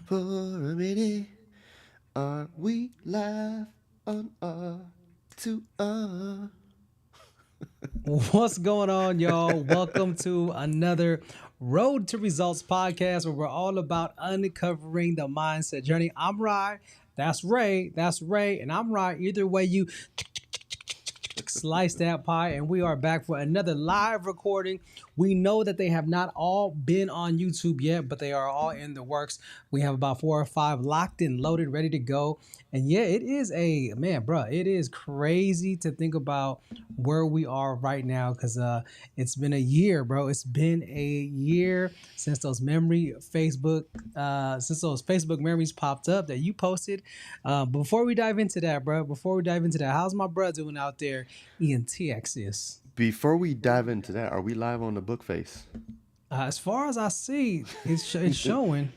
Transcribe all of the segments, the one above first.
for a minute. Are we live on R2R? What's going on, y'all? Welcome to another Road to Results podcast where we're all about uncovering the mindset journey. I'm Rye. That's Ray. That's Ray. And I'm Rye. Either way, you slice that pie, and we are back for another live recording. We know that they have not all been on YouTube yet, but they are all in the works. We have about 4 or 5 locked and loaded, ready to go. And yeah, it is a man, bro. It is crazy to think about where we are right now because it's been a year, bro. It's been a year since those since those Facebook memories popped up that you posted. Before we dive into that, bro, how's my bro doing out there in Texas? Before we dive into that, are we live on the book face? As far as I see, it's showing.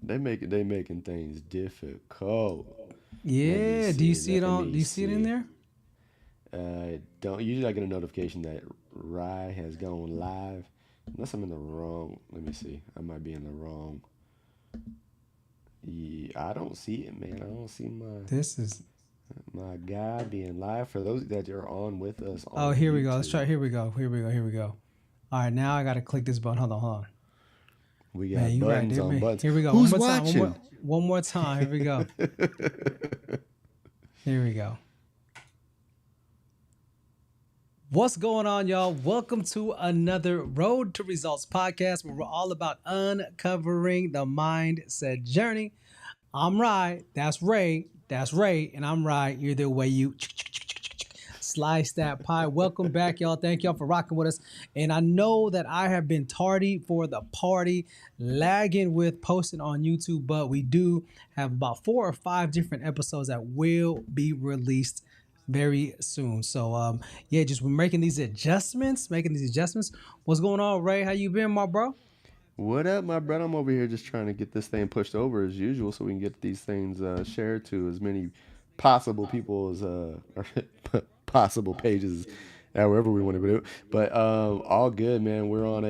They making things difficult. Let me Yeah. Do you see. see it Let on? Do me you see it in see. there? Don't usually I get a notification that Rye has gone live. Unless I'm in the wrong. Let me see. I might be in the wrong. Yeah, I don't see it, man. I don't see This is. my guy being live. For those that are on with us Oh, on here we go. Let's YouTube, try. Here we go. Here we go. Here we go. All right, now I gotta click this button. Hold on. Hold on. we Man, got you right buttons there, on man. buttons. Here we go. One Who's more time. watching? One more time. Here we go. Here we go. What's going on, y'all? Welcome to another Road to Results podcast where we're all about uncovering the mindset journey. I'm Rye. That's Ray. That's Ray. And I'm Rye. Either way, you slice that pie. Welcome back, y'all. Thank y'all for rocking with us. And I know that I have been tardy for the party, lagging with posting on YouTube, but we do have about 4 or 5 different episodes that will be released very soon. So yeah, just we're making these adjustments. What's going on, Ray? How you been, my bro? What up, my brother? I'm over here just trying to get this thing pushed over as usual, so we can get these things shared to as many possible people as possible pages, however we want to do it. But all good, man. We're on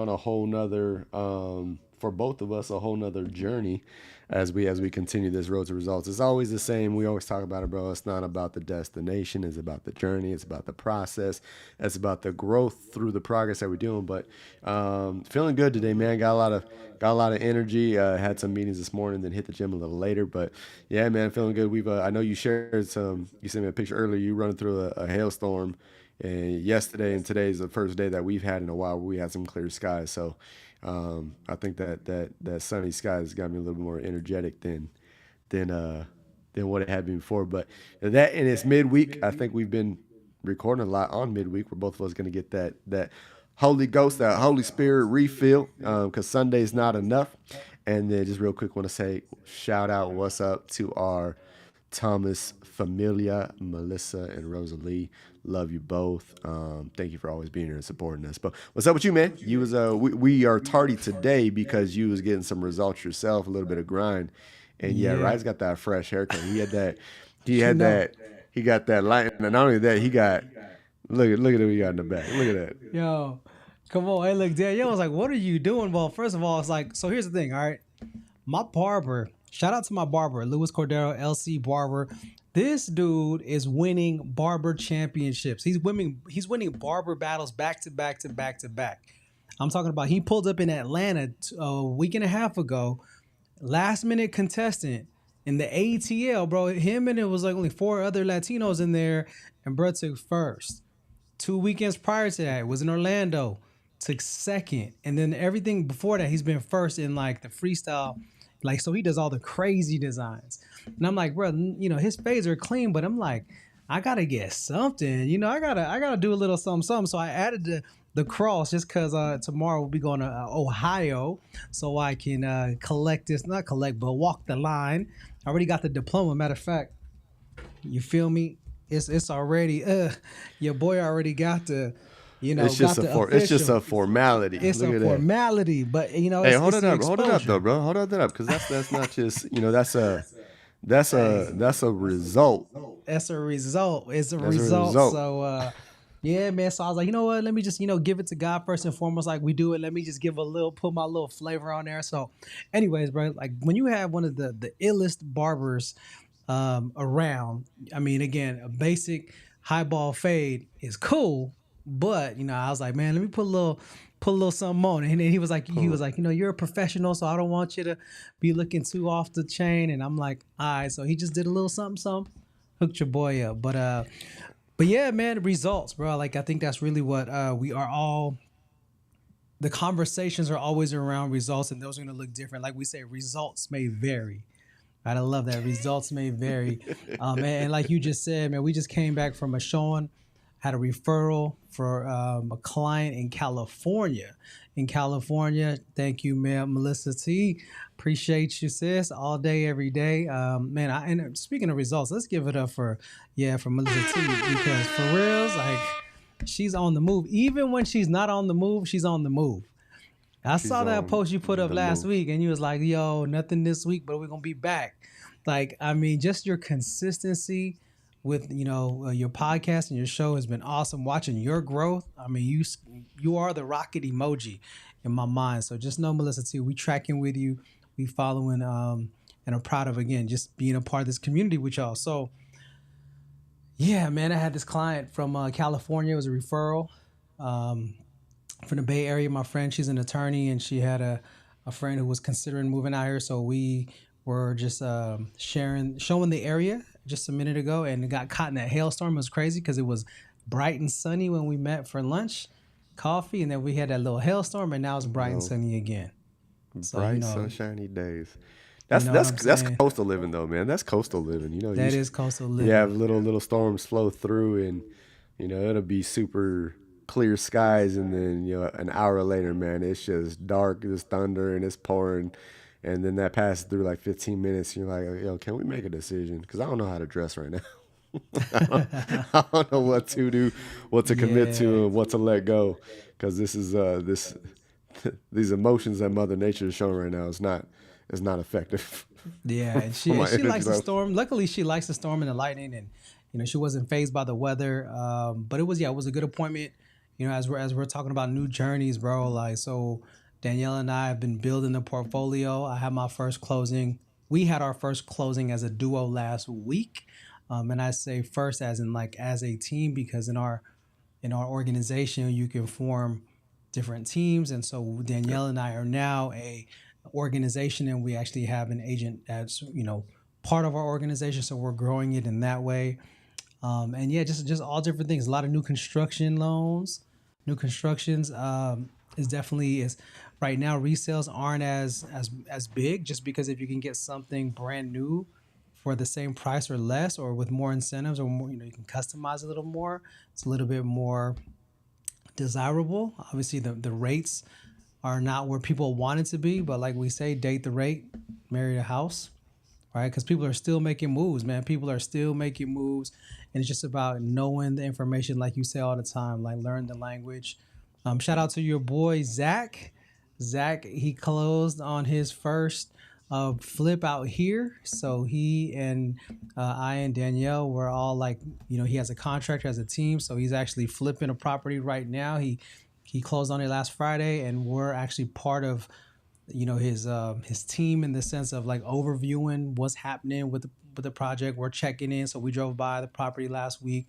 a whole nother for both of us a whole nother journey as we continue this road to results. It's always the same. We always talk about it, bro. It's not about the destination. It's about the journey. It's about the process. It's about the growth through the progress that we're doing. But feeling good today, man. Got a lot of energy. Had some meetings this morning, then hit the gym a little later. But yeah, man, feeling good. I know you shared some. You sent me a picture earlier. You running through a hailstorm, and yesterday and today is the first day that we've had in a while where we had some clear skies. So I think that sunny sky has got me a little bit more energetic than uh, than what it had been before. But that and it's midweek. I think we've been recording a lot on midweek. Where both of us going to get that Holy Ghost, that Holy Spirit refill, because Sunday's not enough. And then just real quick, want to say shout out, what's up to our Thomas Familia, Melissa, and Rosalie. Love you both. Thank you for always being here and supporting us. But what's up with you, man? You was we are tardy today because you was getting some results yourself, a little bit of grind. And yeah, Yeah. Ryan's got that fresh haircut. He had that. He You had know. that. He got that light. And not only that, he got. Look at what he got in the back. Look at that. Yo, come on. Hey, look, Danielle was like, what are you doing? Well, first of all, it's like, so here's the thing, all right? My barber, shout out to my barber, Luis Cordero, LC Barber. This dude is winning barber championships. He's winning barber battles back to back to back to back. I'm talking about he pulled up in Atlanta a week and a half ago, last minute contestant in the ATL, bro. Him and it was like only 4 other Latinos in there, and bro took first. 2 weekends prior to that was in Orlando, took second, and then everything before that he's been first in like the freestyle, like so he does all the crazy designs. And I'm like, bro, his fades are clean, but I'm like, I gotta get something, I gotta do a little something, something. So I added the cross just because tomorrow we'll be going to Ohio, so I can not collect, but walk the line. I already got the diploma. Matter of fact, you feel me? It's already your boy already got got the It's just official. a formality. It's Look a at that. formality, but Hey, it's the hold it up though, exposure. bro. Hold that up, because that's not just that's a result. It's a result. It's a That's a result. result. So Yeah, man. So I was like, you know what? Let me just, give it to God first and foremost, like we do it. Let me just put my little flavor on there. So, anyways, bro, like when you have one of the illest barbers around, I mean, again, a basic highball fade is cool, but I was like, man, let me put a little something on it. And then he was like, you're a professional, so I don't want you to be looking too off the chain. And I'm like, all right. So he just did a little something, something, hooked your boy up. But yeah, man, results, bro. Like I think that's really what we are all. The conversations are always around results, and those are going to look different. Like we say, results may vary. Right? I love that. Results may vary. And like you just said, man, we just came back from a showing, had a referral for a client in California. Thank you, man, Melissa T. Appreciate you, sis, all day, every day. Man, and speaking of results, let's give it up for Melissa T, because for reals, like she's on the move. Even when she's not on the move, she's on the move. I She's saw that on post you put up the last move. week, and you was like, "Yo, nothing this week, but we're gonna be back." Like, I mean, just your consistency with your podcast and your show has been awesome. Watching your growth, I mean, you are the rocket emoji in my mind. So just know, Melissa T, we tracking with you, we following, and I'm proud of again just being a part of this community with y'all. So yeah, man, I had this client from California. It was a referral. Um, from the Bay Area. My friend, she's an attorney, and she had a friend who was considering moving out here. So we were just showing the area just a minute ago, and it got caught in that hailstorm. It was crazy because it was bright and sunny when we met for lunch, coffee, and then we had that little hailstorm, and now it's bright and No, sunny again. So bright, sunshiny days. you That's know what that's I'm that's saying? coastal living though, man. That's coastal living. That is coastal You have living. little storms flow through, and it'll be super clear skies, and then an hour later, man, it's just dark. There's thunder and it's pouring, and then that passes through like 15 minutes. And you're like, yo, can we make a decision? Because I don't know how to dress right now. I don't know what to do, what to commit Yeah. to, and what to let go. Because this is this these emotions that Mother Nature is showing right now is not effective Yeah, and for she and my she energy likes the levels. storm. Luckily, she likes the storm and the lightning, and she wasn't phased by the weather. But it was a good appointment. As we're talking about new journeys, bro. Like so, Danielle and I have been building the portfolio. I had my first closing. We had our first closing as a duo last week, and I say first as in like as a team because in our organization you can form different teams, and so Yep. Danielle and I are now a organization, and we actually have an agent that's part of our organization, so we're growing it in that way. And yeah, just all different things. A lot of new construction loans, new constructions is definitely is right now. Resales aren't as big just because if you can get something brand new for the same price or less, or with more incentives, or more, you can customize a little more. It's a little bit more desirable. Obviously, the rates are not where people want it to be, but like we say, date the rate, marry the house, right? Because people are still making moves, man. People are still making moves, and it's just about knowing the information, like you say all the time, like learn the language. Shout out to your boy Zach. Zach, he closed on his first flip out here. So he and I and Danielle were all like, he has a contractor as a team, so he's actually flipping a property right now. He closed on it last Friday, and we're actually part of his team in the sense of like overviewing what's happening with the project. We're checking in, so we drove by the property last week,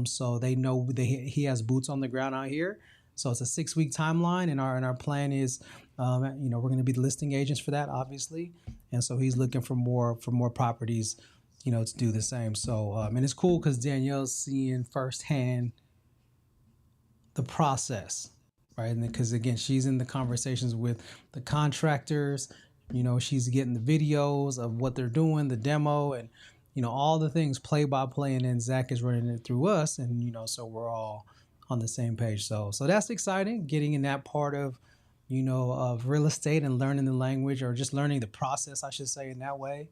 so they know he has boots on the ground out here. So it's a 6 week timeline, and our plan is, we're going to be the listing agents for that, obviously, and so he's looking for more properties, to do the same. So and it's cool because Danielle's seeing firsthand the process, right? And because again, she's in the conversations with the contractors. She's getting the videos of what they're doing, the demo, and all the things play by play. And then Zach is running it through us, and so we're all on the same page. So that's exciting. Getting in that part of of real estate and learning the language, or just learning the process, I should say, in that way.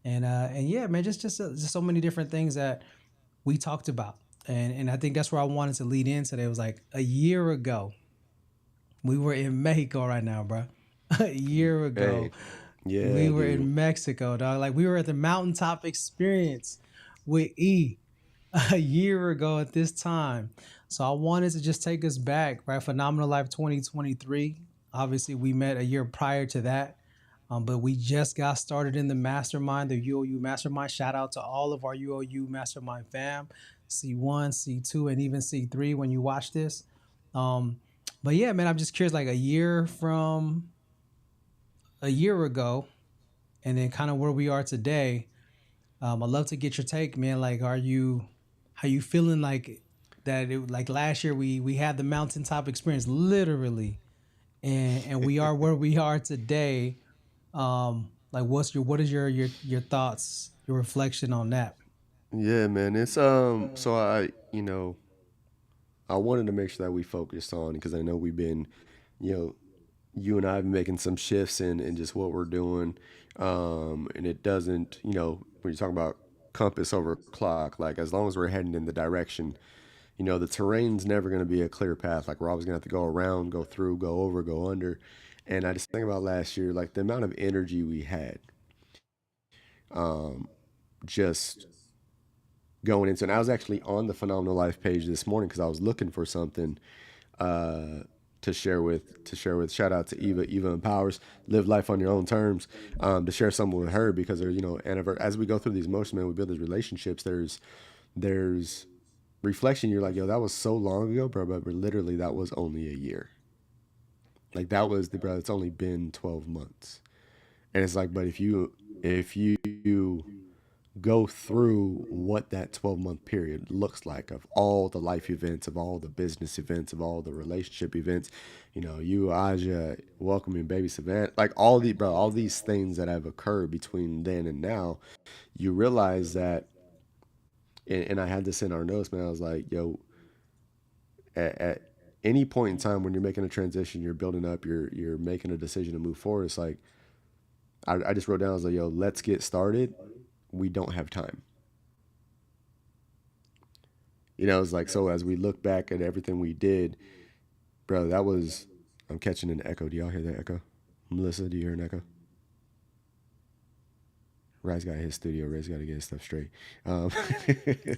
And yeah, man, just so many different things that we talked about. And I think that's where I wanted to lead in today. It was like a year ago. We were in Mexico right now, bro. A year ago, Hey, yeah, we were dude. in Mexico, dog. Like we were at the mountaintop experience with E. a year ago at this time. So I wanted to just take us back, right? Phenomenal Life 2023. Obviously, we met a year prior to that. But we just got started in the mastermind, the UOU mastermind. Shout out to all of our UOU mastermind fam, C1, C2, and even C3 when you watch this. Um, but yeah, man, I'm just curious, like a year ago, and then kind of where we are today. I'd love to get your take, man. Like, how you feeling like that? Like last year, we had the mountaintop experience, literally, and we are where we are today. Like, what is your thoughts, your reflection on that? Yeah, man. It's so I wanted to make sure that we focused on because I know we've been, you know, you and I have been making some shifts in just what we're doing. And it doesn't, when you talk about compass over clock, like as long as we're heading in the direction, the terrain's never going to be a clear path. Like we're always going to have to go around, go through, go over, go under. And I just think about last year, like the amount of energy we had, just going into. And I was actually on the Phenomenal Life page this morning because I was looking for something uh, to share with. Shout out to Eva empowers, live life on your own terms. To share something with her because there's as we go through these motions, man, we build these relationships. There's reflection. You're like, yo, that was so long ago, bro, but literally that was only a year. Like that was the bro. It's only been 12 months, and it's like, but if you go through what that 12-month period looks like of all the life events, of all the business events, of all the relationship events, you, Aja, welcoming baby Savannah, like all these things that have occurred between then and now, you realize that, and I had this in our notes, man, I was like, yo, at any point in time when you're making a transition, you're building up, you're making a decision to move forward, it's like, I just wrote down, I was like, yo, let's get started. We don't have time. It's like, so as we look back at everything we did, bro, that was, I'm catching an echo. Do y'all hear that echo? Melissa, do you hear an echo? Ray's got his studio. Ray's got to get his stuff straight. Um,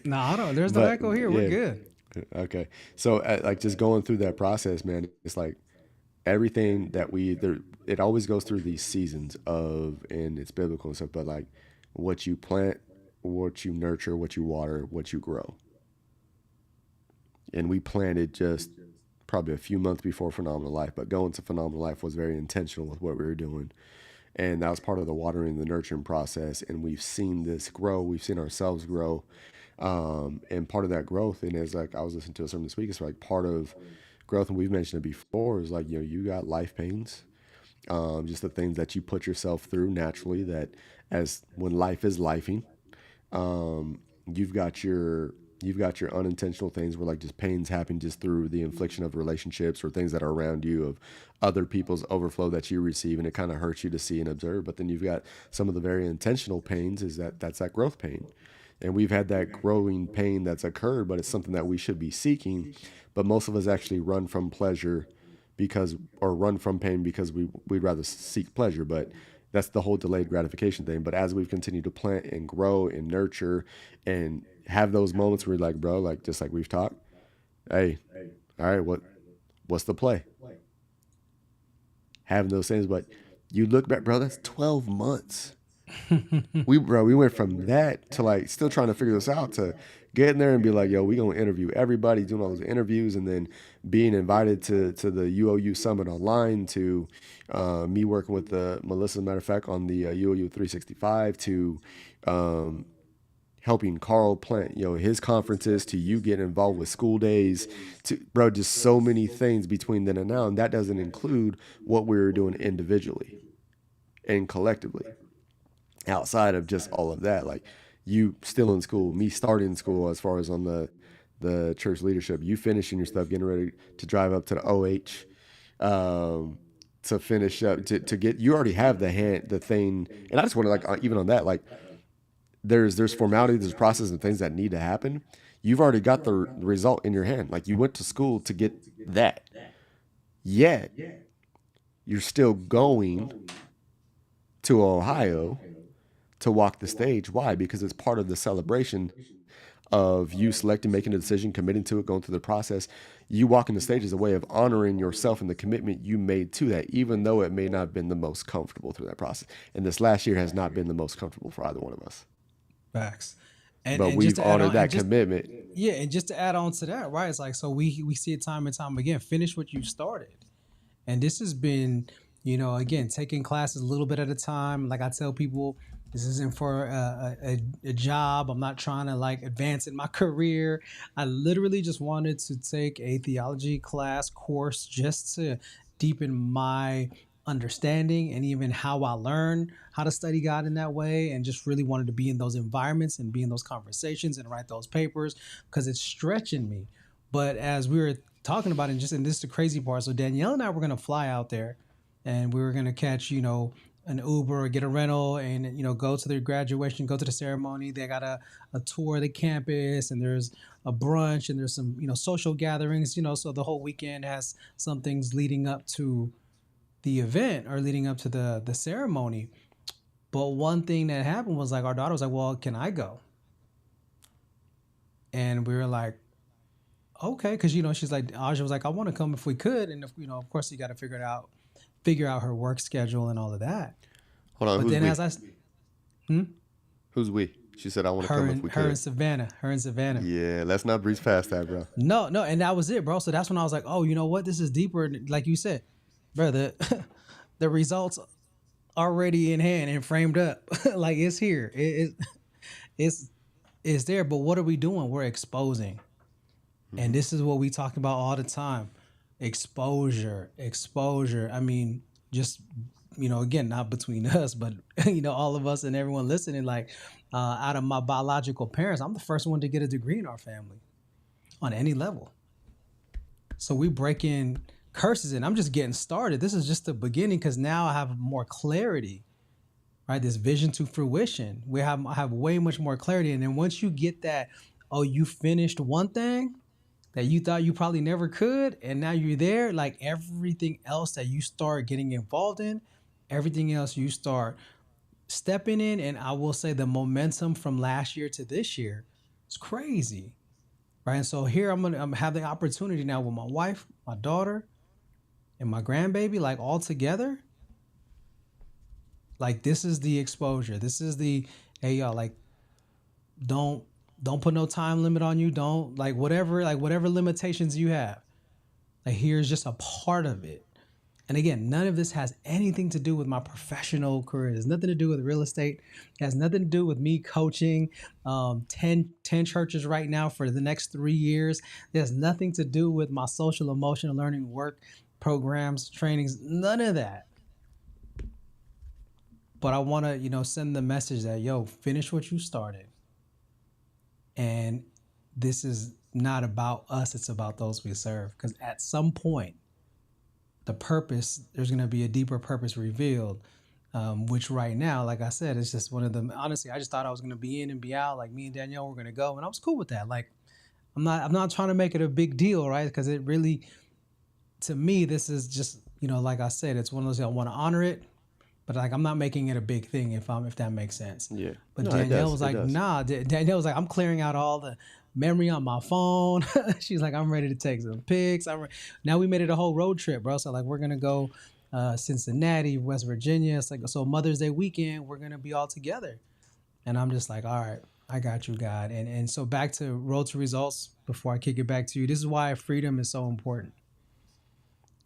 No, I don't. There's no but echo here. We're yeah, good. okay. So like just going through that process, man, it's like everything that it always goes through these seasons of, and it's biblical and stuff, but like what you plant, what you nurture, what you water, what you grow. And we planted just probably a few months before Phenomenal Life, but going to Phenomenal Life was very intentional with what we were doing. And that was part of the watering, the nurturing process. And we've seen this grow. We've seen ourselves grow. And part of that growth, and as like I was listening to a sermon this week, it's like part of growth, and we've mentioned it before, is like, you got life pains, just the things that you put yourself through naturally that as when life is lifing, um, you've got your you've got your unintentional things where like just pains happen just through the infliction of relationships or things that are around you of other people's overflow that you receive, and it kind of hurts you to see and observe. But then you've got some of the very intentional pains, is that's that growth pain. And we've had that growing pain that's occurred, but it's something that we should be seeking. But most of us actually run from pleasure because, or run from pain because we'd rather seek pleasure. But that's the whole delayed gratification thing. But as we've continued to plant and grow and nurture and have those moments where you're like, bro, like just like we've talked, hey, all right, what's the play? Having those things, but you look back, bro, that's 12 months. We went from that to like still trying to figure this out to getting there and be like, yo, we gonna interview everybody, doing all those interviews, and then being invited to the UOU summit online, to me working with Melissa, as a matter of fact, on the UOU 365, to um, helping Carl plant, his conferences, to you getting involved with school days, to bro, just so many things between then and now, and that doesn't include what we were doing individually and collectively outside of just all of that. Like you still in school, me starting school as far as on the church leadership, you finishing your stuff, getting ready to drive up to the OH, to finish up to get, you already have the thing. And I just want to like, even on that, like there's formality, there's process and things that need to happen. You've already got the result in your hand. Like you went to school to get that, yet you're still going to Ohio to walk the stage. Why? Because it's part of the celebration of you selecting, making a decision, committing to it, going through the process. You walking the stage as a way of honoring yourself and the commitment you made to that, even though it may not have been the most comfortable through that process. And this last year has not been the most comfortable for either one of us. Facts. But And just we've to add honored on, and that just commitment. yeah, and just to add on to that, right? It's like so we see it time and time again. Finish what you started. And this has been, again, taking classes a little bit at a time. Like I tell people, this isn't for a job. I'm not trying to like advance in my career. I literally just wanted to take a theology class course just to deepen my understanding and even how I learn how to study God in that way. And just really wanted to be in those environments and be in those conversations and write those papers because it's stretching me. But as we were talking about it, and this is the crazy part. So Danielle and I were gonna fly out there, and we were gonna catch, an Uber or get a rental, and go to their graduation, go to the ceremony. They got a tour of the campus, and there's a brunch, and there's some social gatherings. So the whole weekend has some things leading up to the event or leading up to the ceremony. But one thing that happened was like our daughter was like, "Well, can I go?" And we were like, okay, because she's like Aja was like, I want to come if we could, and if, of course you got to figure out her work schedule and all of that. Hold on, But who's then we? as I, hmm? Who's we? She said, I want to her come if and we her and could. Savannah, her and Savannah. Yeah, let's not breeze past that, bro. No, no, and that was it, bro. So that's when I was like, oh, you know what? This is deeper, like you said, bro. The results already in hand and framed up, like it's here. It's it's there. But what are we doing? We're exposing. And this is what we talk about all the time. Exposure. I mean, just, again, not between us, but, all of us and everyone listening, like out of my biological parents, I'm the first one to get a degree in our family on any level. So we break in curses and I'm just getting started. This is just the beginning because now I have more clarity, right? This vision to fruition. I have way much more clarity. And then once you get that, oh, you finished one thing that you thought you probably never could, and now you're there, like everything else that you start getting involved in, everything else you start stepping in, and I will say the momentum from last year to this year is crazy, right? And so here I'm having the opportunity now with my wife, my daughter, and my grandbaby, like all together. Like this is the exposure. This is the hey y'all, like don't put no time limit on you. Don't whatever limitations you have. Like here's just a part of it. And again, none of this has anything to do with my professional career. It has nothing to do with real estate. It has nothing to do with me coaching 10 churches right now for the next 3 years. It has nothing to do with my social emotional learning work programs, trainings, none of that. But I want to, send the message that, yo, finish what you started. And this is not about us, it's about those we serve. Because at some point, there's going to be a deeper purpose revealed, which right now, like I said, it's just one of them. Honestly, I just thought I was going to be in and be out. Like me and Danielle were going to go, and I was cool with that. Like, I'm not trying to make it a big deal, right? Because it really, to me, this is just, like I said, it's one of those, I want to honor it. But like I'm not making it a big thing if that makes sense. Yeah. But No, Danielle was like, does. nah. Danielle was like, I'm clearing out all the memory on my phone. She's like, I'm ready to take some pics. Now we made it a whole road trip, bro. So like we're gonna go Cincinnati, West Virginia. It's like so Mother's Day weekend, we're gonna be all together. And I'm just like, all right, I got you, God. And so back to Road to Results before I kick it back to you. This is why freedom is so important.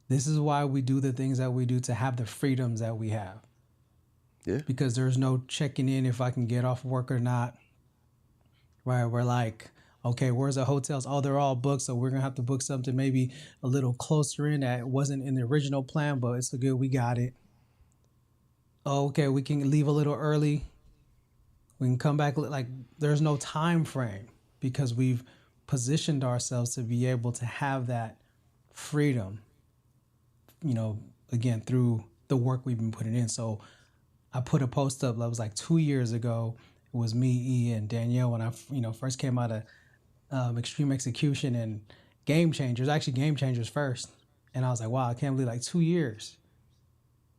This is why we do the things that we do to have the freedoms that we have. Yeah. Because there's no checking in if I can get off work or not. Right? We're like, okay, where's the hotels? Oh, they're all booked, so we're gonna have to book something maybe a little closer in that wasn't in the original plan, but it's so good we got it. Oh, okay, we can leave a little early. We can come back. Like there's no time frame because we've positioned ourselves to be able to have that freedom. Again through the work we've been putting in. So I put a post up that was like 2 years ago. It was me, E, and Danielle when I, first came out of Extreme Execution and Game Changers. Actually, Game Changers first. And I was like, wow, I can't believe 2 years.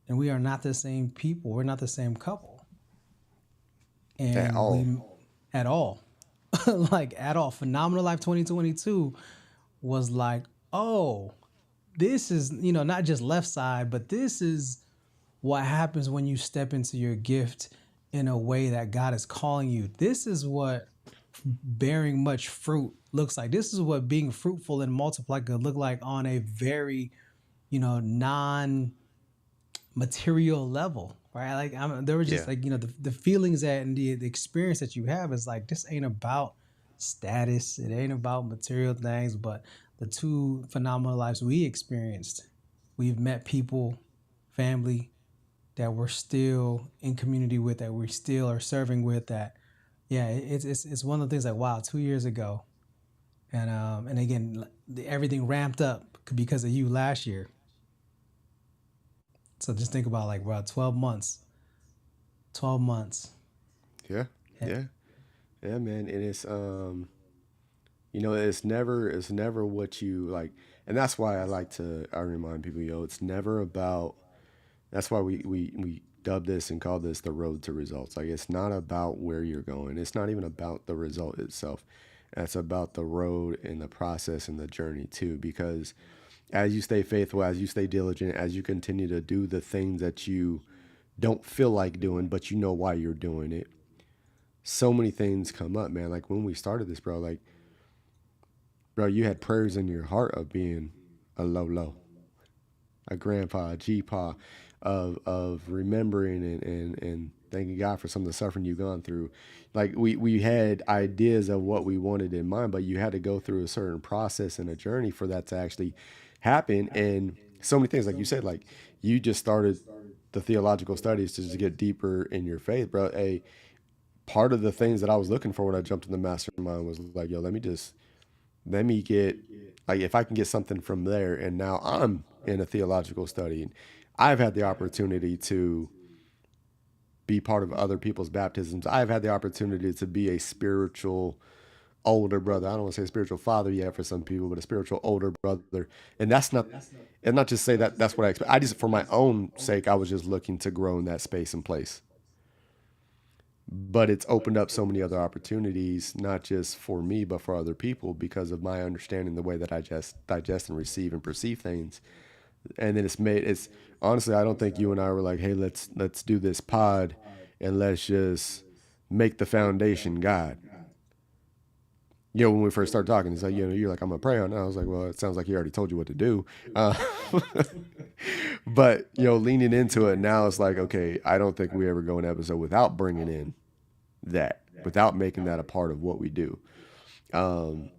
And we are not the same people. We're not the same couple. And At all. at all. like at all. Phenomenal Life 2022 was like, oh, this is, not just left side, but this is what happens when you step into your gift in a way that God is calling you. This is what bearing much fruit looks like. This is what being fruitful and multiply could look like on a very, non material level, right? Like there was just Yeah. like, the feelings that and the experience that you have is like, this ain't about status. It ain't about material things, but the two phenomenal lives we experienced. We've met people, family that we're still in community with, that we still are serving with. That, yeah, it's one of the things like, wow, 2 years ago, and again, everything ramped up because of you last year. So just think about like, wow, 12 months. Yeah. Yeah. Yeah. Yeah, man. And it's never what you like. And that's why I remind people, it's never about, that's why we dub this and call this the road to results. Like, it's not about where you're going. It's not even about the result itself. It's about the road and the process and the journey too. Because as you stay faithful, as you stay diligent, as you continue to do the things that you don't feel like doing, but you know why you're doing it, so many things come up, man. Like when we started this, bro, like, bro, you had prayers in your heart of being a low, a grandpa, a G-pa, of remembering and thanking God for some of the suffering you've gone through. Like we had ideas of what we wanted in mind, but you had to go through a certain process and a journey for that to actually happen. And so many things, like you said, like you just started the theological studies to just get deeper in your faith, bro. A part of the things that I was looking for when I jumped in the mastermind was like, yo, let me get, like, if I can get something from there. And now I'm in a theological study, and I've had the opportunity to be part of other people's baptisms. I've had the opportunity to be a spiritual older brother. I don't want to say spiritual father yet for some people, but a spiritual older brother. And that's not, and not just say that that's what I expect. I just, for my own sake, I was just looking to grow in that space and place. But it's opened up so many other opportunities, not just for me, but for other people, because of my understanding the way that I just digest and receive and perceive things. And then it's honestly, I don't think you and I were like, hey, let's do this pod and let's just make the foundation God. When we first started talking, it's like, you're like, I'm gonna pray on it. I was like, well, it sounds like he already told you what to do. But leaning into it now, it's like, okay, I don't think we ever go an episode without bringing in that, without making that a part of what we do. Um,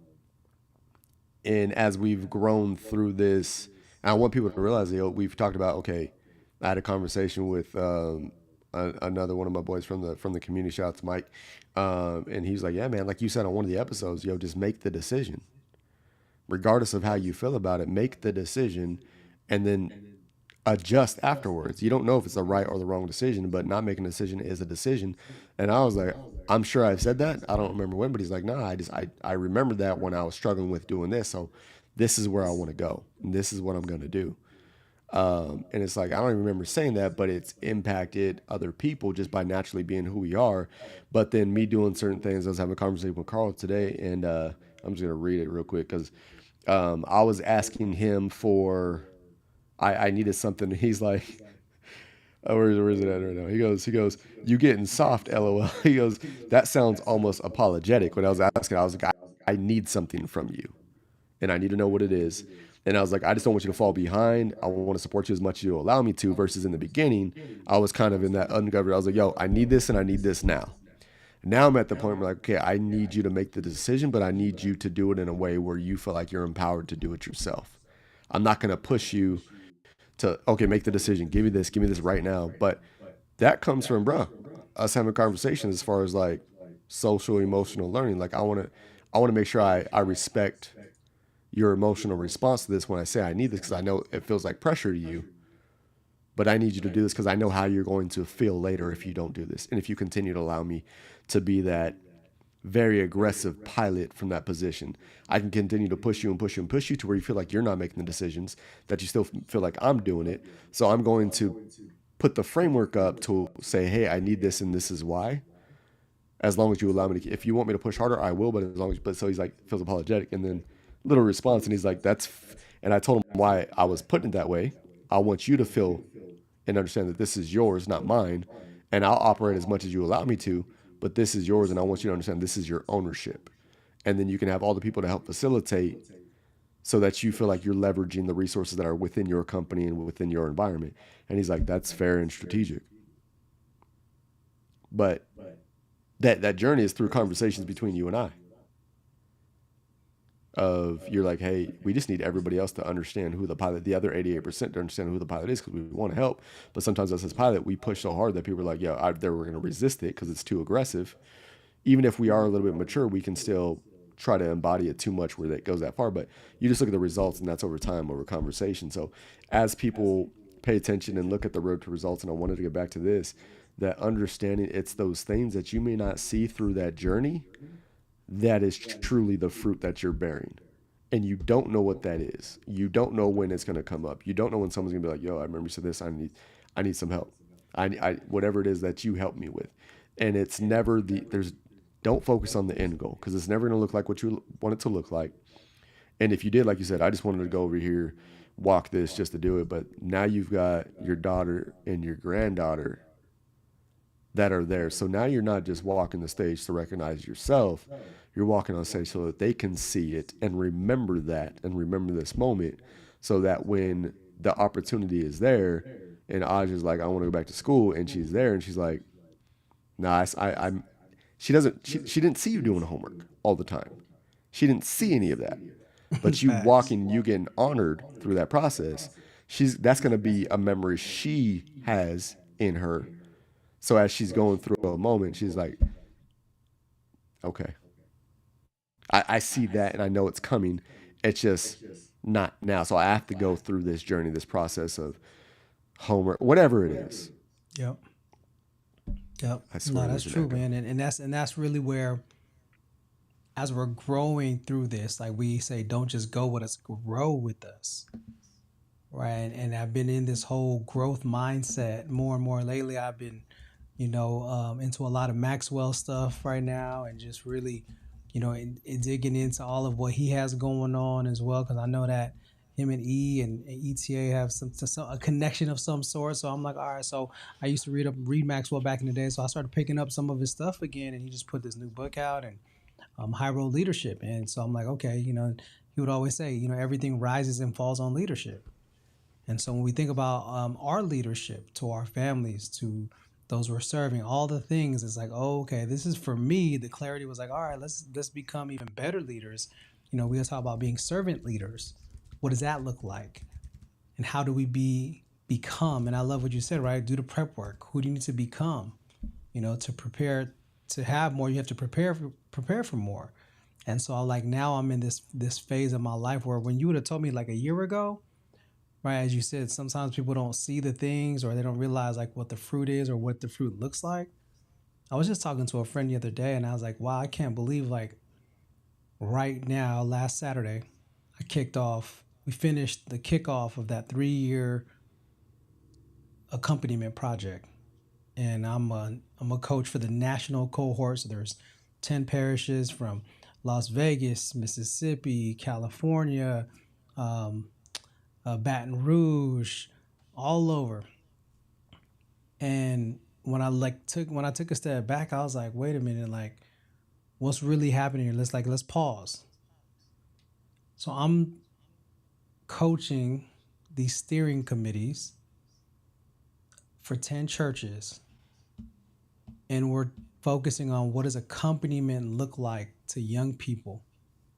and as we've grown through this, and I want people to realize, we've talked about, okay, I had a conversation with another one of my boys from the community. Shout out to Mike, and he's like, yeah, man, like you said on one of the episodes, just make the decision, regardless of how you feel about it. Make the decision, and then adjust afterwards. You don't know if it's the right or the wrong decision, but not making a decision is a decision. And I was like, I'm sure I've said that. I don't remember when, but he's like, no, I remember that when I was struggling with doing this. So this is where I want to go. And this is what I'm going to do. And it's like, I don't even remember saying that, but it's impacted other people just by naturally being who we are. But then me doing certain things, I was having a conversation with Carl today, and I'm just going to read it real quick because I was asking him for, I needed something. He's like, oh, where is it at right now? He goes, you getting soft, LOL. He goes, that sounds almost apologetic. When I was asking, I was like, I need something from you, and I need to know what it is. And I was like, I just don't want you to fall behind. I want to support you as much as you allow me to. Versus in the beginning, I was kind of in that ungoverned. I was like, yo, I need this and I need this now. Now I'm at the point where, like, okay, I need you to make the decision, but I need you to do it in a way where you feel like you're empowered to do it yourself. I'm not going to push you to, okay, make the decision. Give me this right now. But that comes from, bro, us having conversations as far as like social, emotional learning. Like I want to make sure I respect your emotional response to this when I say I need this, because I know it feels like pressure to you, but I need you to do this because I know how you're going to feel later if you don't do this. And if you continue to allow me to be that very aggressive pilot from that position, I can continue to push you and push you and push you to where you feel like you're not making the decisions, that you still feel like I'm doing it. So I'm going to put the framework up to say, hey, I need this and this is why. As long as you allow me to, if you want me to push harder, I will. But as long as, but so he's like, feels apologetic. And then little response. And he's like, and I told him why I was putting it that way. I want you to feel and understand that this is yours, not mine. And I'll operate as much as you allow me to, but this is yours. And I want you to understand this is your ownership. And then you can have all the people to help facilitate so that you feel like you're leveraging the resources that are within your company and within your environment. And he's like, that's fair and strategic. But that journey is through conversations between you and I. Of you're like, hey, we just need everybody else to understand who the pilot, the other 88% to understand who the pilot is because we want to help. But sometimes us as pilot, we push so hard that people are like, yo, they were going to resist it because it's too aggressive. Even if we are a little bit mature, we can still try to embody it too much where it goes that far. But you just look at the results, and that's over time, over conversation. So as people pay attention and look at the road to results, and I wanted to get back to this, that understanding it's those things that you may not see through that journey that is truly the fruit that you're bearing. And you don't know what that is. You don't know when it's going to come up. You don't know when someone's going to be like, yo, I remember you said this. I need some help. Whatever it is that you help me with. And it's never don't focus on the end goal because it's never going to look like what you want it to look like. And if you did, like you said, I just wanted to go over here, walk this just to do it. But now you've got your daughter and your granddaughter that are there. So now you're not just walking the stage to recognize yourself. You're walking on stage so that they can see it and remember that and remember this moment so that when the opportunity is there and Aj is like, I want to go back to school, and she's there and she's like, nah, she didn't see you doing homework all the time. She didn't see any of that. But you walking, you getting honored through that process, that's going to be a memory she has in her. So as she's going through a moment, she's like, okay, I see that and I know it's coming. It's just not now. So I have to go through this journey, this process of homework, whatever it is. Yep. Yep. I swear No, that's there's an true, echo. man. And that's really where, as we're growing through this, like we say, don't just go with us, grow with us. Right. And I've been in this whole growth mindset more and more lately. I've been, into a lot of Maxwell stuff right now, and just really, in digging into all of what he has going on as well. Cause I know that him and and ETA have a connection of some sort. So I'm like, all right. So I used to read Maxwell back in the day. So I started picking up some of his stuff again, and he just put this new book out, and High Road Leadership. And so I'm like, okay, he would always say, everything rises and falls on leadership. And so when we think about our leadership to our families, to those we're serving, all the things, it's like, oh, okay, this is for me. The clarity was like, all right, let's become even better leaders. We talk about being servant leaders. What does that look like? And how do we become? And I love what you said, right? Do the prep work. Who do you need to become? To prepare to have more, you have to prepare for more. And so now I'm in this phase of my life where when you would have told me like a year ago, right, as you said, sometimes people don't see the things or they don't realize like what the fruit is or what the fruit looks like. I was just talking to a friend the other day and I was like, wow, I can't believe like right now, last Saturday, we finished the kickoff of that 3-year accompaniment project. And I'm a coach for the national cohort. So there's 10 parishes from Las Vegas, Mississippi, California, Baton Rouge, all over. And when I took a step back, I was like, wait a minute, like what's really happening here? Let's pause. So I'm coaching these steering committees for 10 churches, and we're focusing on what does accompaniment look like to young people,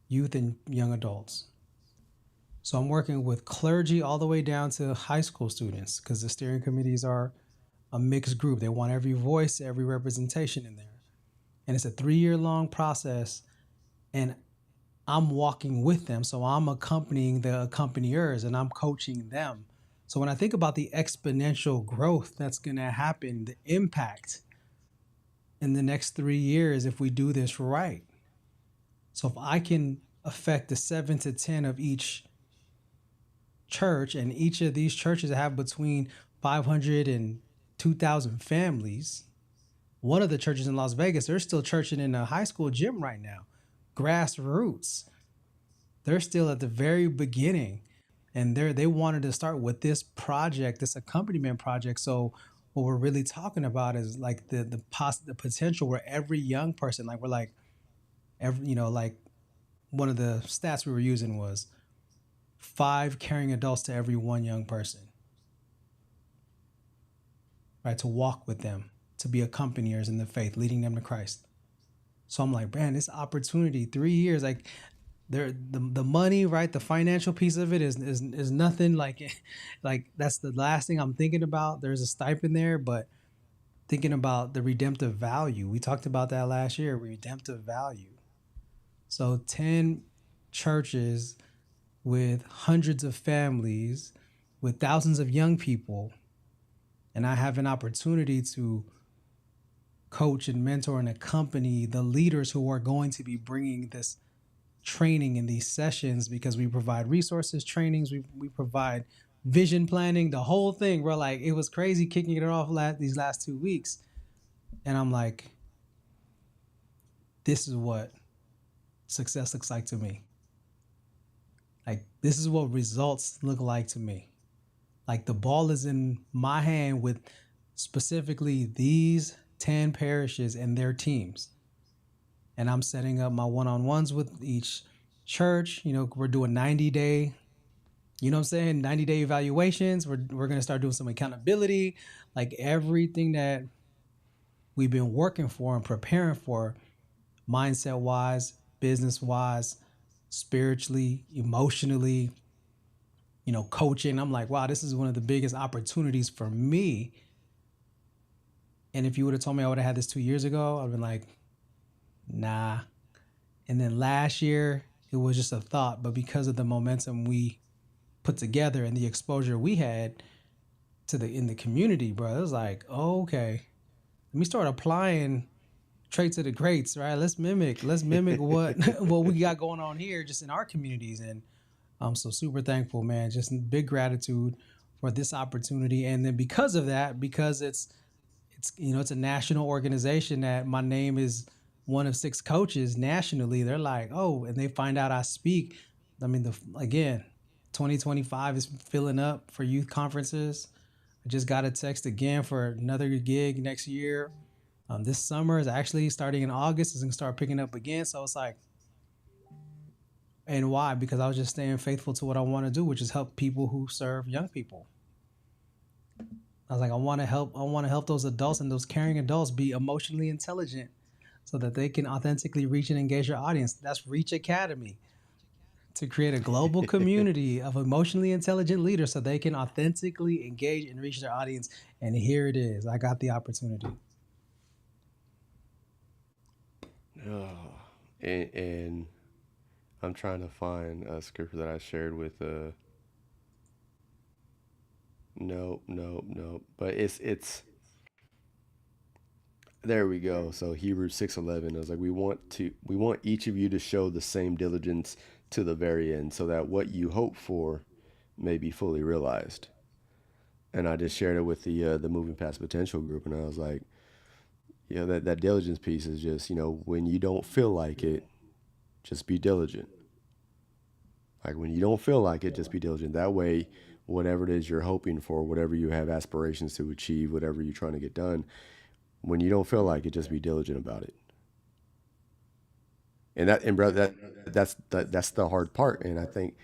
youth and young adults. So I'm working with clergy all the way down to high school students because the steering committees are a mixed group. They want every voice, every representation in there. And it's a 3-year long process, and I'm walking with them. So I'm accompanying the accompaniers and I'm coaching them. So when I think about the exponential growth that's going to happen, the impact in the next 3 years if we do this right. So if I can affect the 7 to 10 of each church, and each of these churches have between 500 and 2,000 families, One of the churches in Las Vegas, they're still churching in a high school gym right now. Grassroots. They're still at the very beginning. And they wanted to start with this project, this accompaniment project. So what we're really talking about is like the potential where every young person, like we're like every, like one of the stats we were using was 5 caring adults to every 1 young person, right? To walk with them, to be accompaniers in the faith, leading them to Christ. So I'm like, man, this opportunity, 3 years, like the money, right? The financial piece of it is nothing. Like that's the last thing I'm thinking about. There's a stipend there, but thinking about the redemptive value. We talked about that last year, redemptive value. So 10 churches with hundreds of families, with thousands of young people, and I have an opportunity to coach and mentor and accompany the leaders who are going to be bringing this training in these sessions, because we provide resources, trainings, we provide vision planning, the whole thing, bro. Like it was crazy kicking it off these last 2 weeks. And I'm like, this is what success looks like to me. Like this is what results look like to me. Like the ball is in my hand with specifically these 10 parishes and their teams. And I'm setting up my one-on-ones with each church. We're doing 90-day, 90-day evaluations. We're going to start doing some accountability, like everything that we've been working for and preparing for, mindset-wise, business-wise, spiritually, emotionally, coaching. I'm like, wow, this is one of the biggest opportunities for me. And if you would have told me I would have had this 2 years ago, I'd been like, nah. And then last year, it was just a thought. But because of the momentum we put together and the exposure we had in the community, bro, it was like, oh, okay, let me start applying traits of the greats, right? Let's mimic what what we got going on here just in our communities. And I'm so super thankful, man. Just big gratitude for this opportunity. And then because of that, because it's a national organization that my name is one of 6 coaches nationally, they're like, oh, and they find out I speak. I mean, again, 2025 is filling up for youth conferences. I just got a text again for another gig next year. This summer is actually starting in August. It's going to start picking up again. So it's like, and why? Because I was just staying faithful to what I want to do, which is help people who serve young people. I was like, I want to help those adults and those caring adults be emotionally intelligent so that they can authentically reach and engage their audience. That's Reach Academy, to create a global community of emotionally intelligent leaders so they can authentically engage and reach their audience. And here it is. I got the opportunity. Oh, and I'm trying to find a scripture that I shared with nope. But it's there we go. So Hebrews 6:11. I was like, we want each of you to show the same diligence to the very end, so that what you hope for may be fully realized. And I just shared it with the Moving Past Potential group, and I was like, that diligence piece is just, when you don't feel like it, just be diligent. Like when you don't feel like it, just be diligent. That way, whatever it is you're hoping for, whatever you have aspirations to achieve, whatever you're trying to get done, when you don't feel like it, just be diligent about it. And brother, that's the hard part. And I think,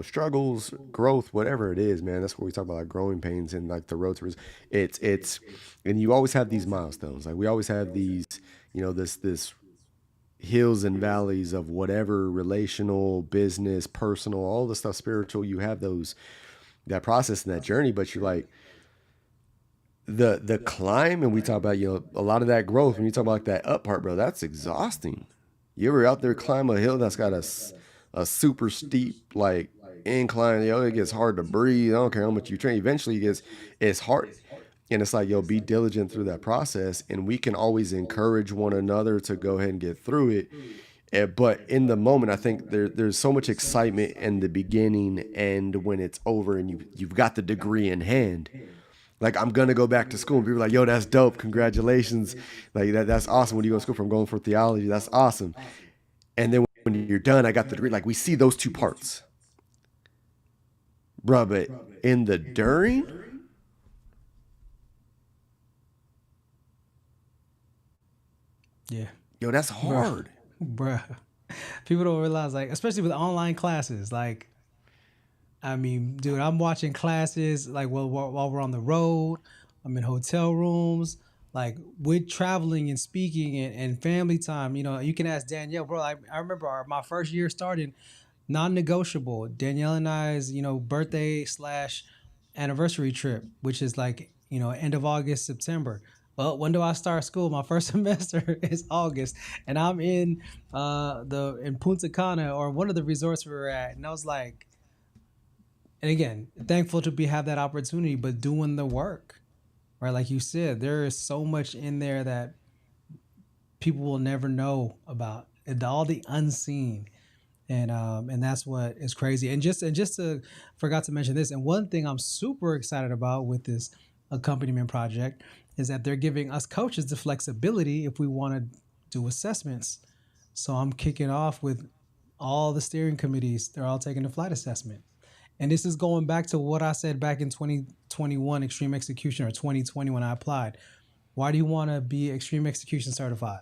struggles, growth, whatever it is, man, that's where we talk about like growing pains and like the road to it's and you always have these milestones. Like we always have these, this hills and valleys of whatever relational, business, personal, all the stuff spiritual. You have that process and that journey, but you're like the climb, and we talk about a lot of that growth. When you talk about like that up part, bro, that's exhausting. You ever out there climb a hill that's got a super steep like incline? It gets hard to breathe. I don't care how much you train. Eventually, it's hard. And it's like, be diligent through that process. And we can always encourage one another to go ahead and get through it. But in the moment, I think there's so much excitement in the beginning and when it's over and you've got the degree in hand. Like I'm gonna go back to school, and people are like, "Yo, that's dope! Congratulations! Like that's awesome. When you go to school from going for theology, that's awesome." And then when you're done, I got the degree. Like we see those two parts, bruh. But in the during, Yeah, yo, that's bruh, hard. bruh. People don't realize, like, especially with online classes, like, I mean, dude, I'm watching classes like while we're on the road. I'm in hotel rooms, like with traveling and speaking and family time. You know, you can ask Danielle, bro. I remember my first year starting, non-negotiable. Danielle and I's, birthday slash anniversary trip, which is like, end of August, September. Well, when do I start school? My first semester is August, and I'm in Punta Cana, or one of the resorts we were at, and I was like, and again, thankful to be have that opportunity, but doing the work, right? Like you said, there is so much in there that people will never know about, and all the unseen, and that's what is crazy. And just to forgot to mention this, and one thing I'm super excited about with this accompaniment project is that they're giving us coaches the flexibility if we want to do assessments. So I'm kicking off with all the steering committees. They're all taking the flight assessment. And this is going back to what I said back in 2021 Extreme Execution, or 2020 when I applied. Why do you want to be Extreme Execution certified?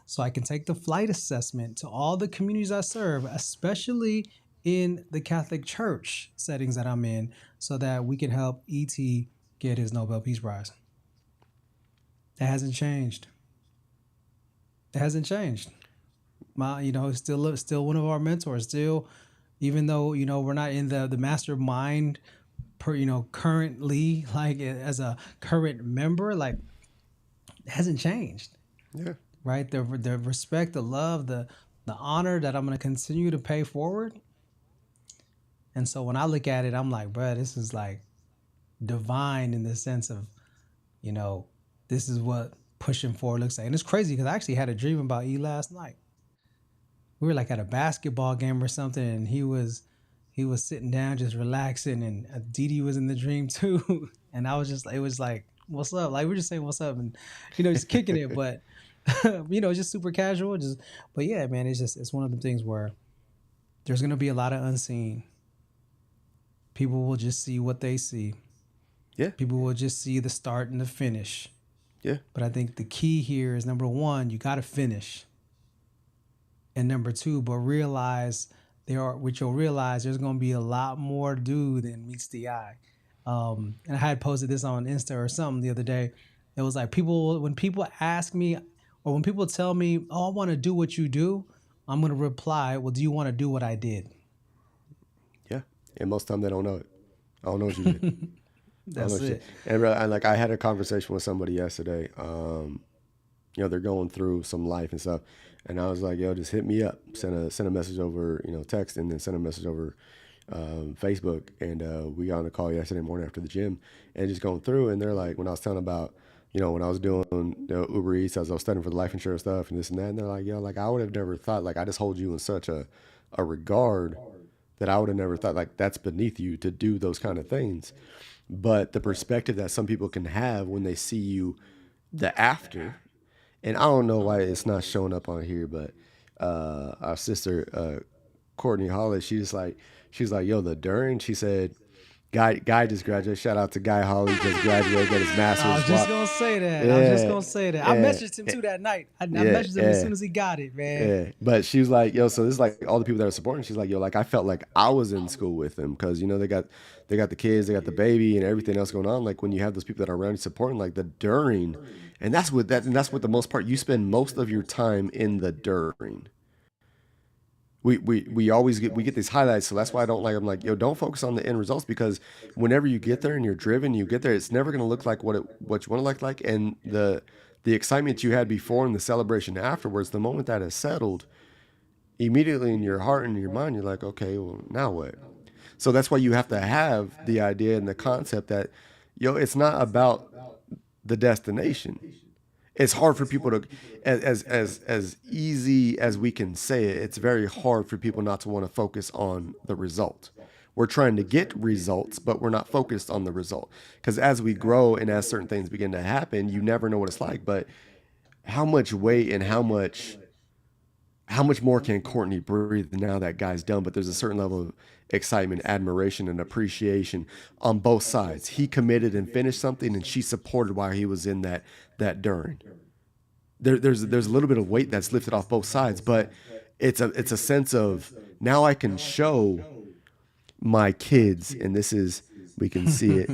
So I can take the flight assessment to all the communities I serve, especially in the Catholic Church settings that I'm in, so that we can help ET get his Nobel Peace Prize. That hasn't changed. It hasn't changed. Still one of our mentors. Still, even though we're not in the mastermind currently, like as a current member, like it hasn't changed, Yeah, right? The respect, the love, the honor that I'm going to continue to pay forward. And so when I look at it, I'm like, bro, this is like divine in the sense of, you know, this is what pushing forward looks like. And it's crazy because I actually had a dream about E last night. We were like at a basketball game or something, and he was sitting down just relaxing, and Didi was in the dream too. And I was just, it was like, what's up? Like we're just saying what's up, and just kicking it, but just super casual. But yeah, man, it's one of the things where there's gonna be a lot of unseen. People will just see what they see. yeah, People will just see the start and the finish. yeah, But I think the key here is, number one, you got to finish, and number two, but realize which you'll realize there's going to be a lot more to do than meets the eye. And I had posted this on Insta or something the other day. It was like, when people ask me, or when people tell me, "Oh, I want to do what you do," I'm going to reply, "Well, do you want to do what I did?" yeah. And most of the time they don't know it. I don't know what you did. I don't know That's shit. it. And like I had a conversation with somebody yesterday. They're going through some life and stuff, and I was like, "Yo, just hit me up. Send a message over, text, and then send a message over Facebook." And we got on a call yesterday morning after the gym, and just going through. And they're like, when I was telling about, when I was doing Uber Eats, as I was studying for the life insurance stuff and this and that, and they're like, "Yo, like I would have never thought. Like I just hold you in such a regard that I would have never thought like that's beneath you to do those kind of things." But the perspective that some people can have when they see you the after, and I don't know why it's not showing up on here, but our sister Courtney Hollis, she's like, "Yo, the during," she said, Guy just graduated. Shout out to Guy Holly, just graduated, got his I was master's. just gonna say that. I was just Yeah, gonna say that. I yeah, messaged him too that night. I yeah, messaged him as yeah. soon as he got it, man. Yeah, but she was like, "Yo, so this is like all the people that are supporting." She's like, "Yo, like I felt like I was in school with them because they got the kids, they got the baby, and everything else going on. Like when you have those people that are around you supporting, like the during, and that's what the most part you spend most of your time in the during. We always get these highlights, so that's why I don't like. I'm like, yo, don't focus on the end results because whenever you get there and you're driven, you get there, it's never gonna look like what you want to look like, and the excitement you had before and the celebration afterwards, the moment that is settled, immediately in your heart and your mind, you're like, okay, well, now what? So that's why you have to have the idea and the concept that, it's not about the destination. It's hard for people to, as easy as we can say it, it's very hard for people not to want to focus on the result. we're trying to get results, but we're not focused on the result. Because as we grow and as certain things begin to happen, you never know what it's like. But how much weight and how much more can Courtney breathe now that guy's done? But there's a certain level of excitement, admiration, and appreciation on both sides. He committed and finished something, and she supported while he was in that during. There's a little bit of weight that's lifted off both sides, but it's a sense of now I can show my kids, and this is, we can see it.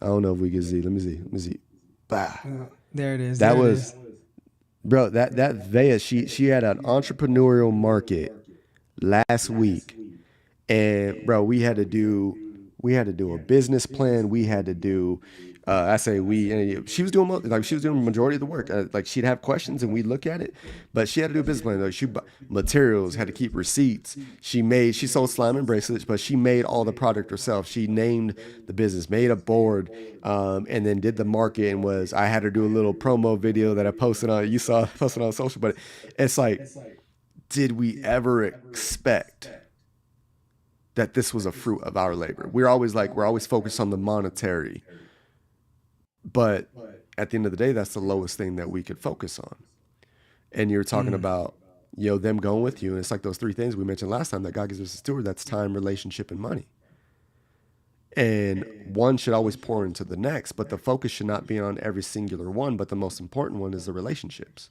I don't know if we can see. Let me see. Bah. There it is. That there was, it is. bro. That Vea, she had an entrepreneurial market last week, and bro, we had to do a business plan. We had to do. I say we. And she was doing the majority of the work. Like she'd have questions and we'd look at it, but she had to do a business plan. Like she materials, had to keep receipts. She sold slime and bracelets, but she made all the product herself. She named the business, made a board, and then did the market. And I had her do a little promo video that I posted on. You saw posted on social, but it's like, did we ever expect that this was a fruit of our labor? We're always focused on the monetary. But at the end of the day, that's the lowest thing that we could focus on. And you're talking about, them going with you. And it's like those three things we mentioned last time that God gives us a steward. That's time, relationship, and money. And one should always pour into the next, but the focus should not be on every singular one. But the most important one is the relationships.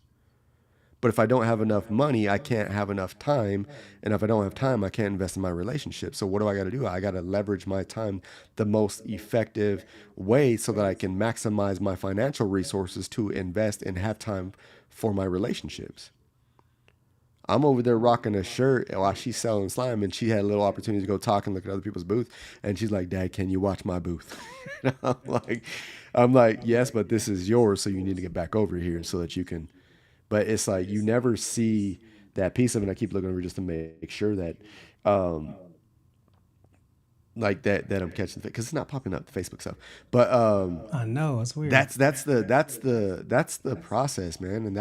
But if I don't have enough money, I can't have enough time. And if I don't have time, I can't invest in my relationship. So what do I got to do? I got to leverage my time the most effective way so that I can maximize my financial resources to invest and have time for my relationships. I'm over there rocking a shirt while she's selling slime, and she had a little opportunity to go talk and look at other people's booth. And she's like, "Dad, can you watch my booth?" I'm like, "Yes, but this is yours. So you need to get back over here so that you can." But it's like you never see that piece of it. I keep looking over just to make sure that, like that I'm catching it because it's not popping up the Facebook stuff. But I know it's weird. that's the process, man, and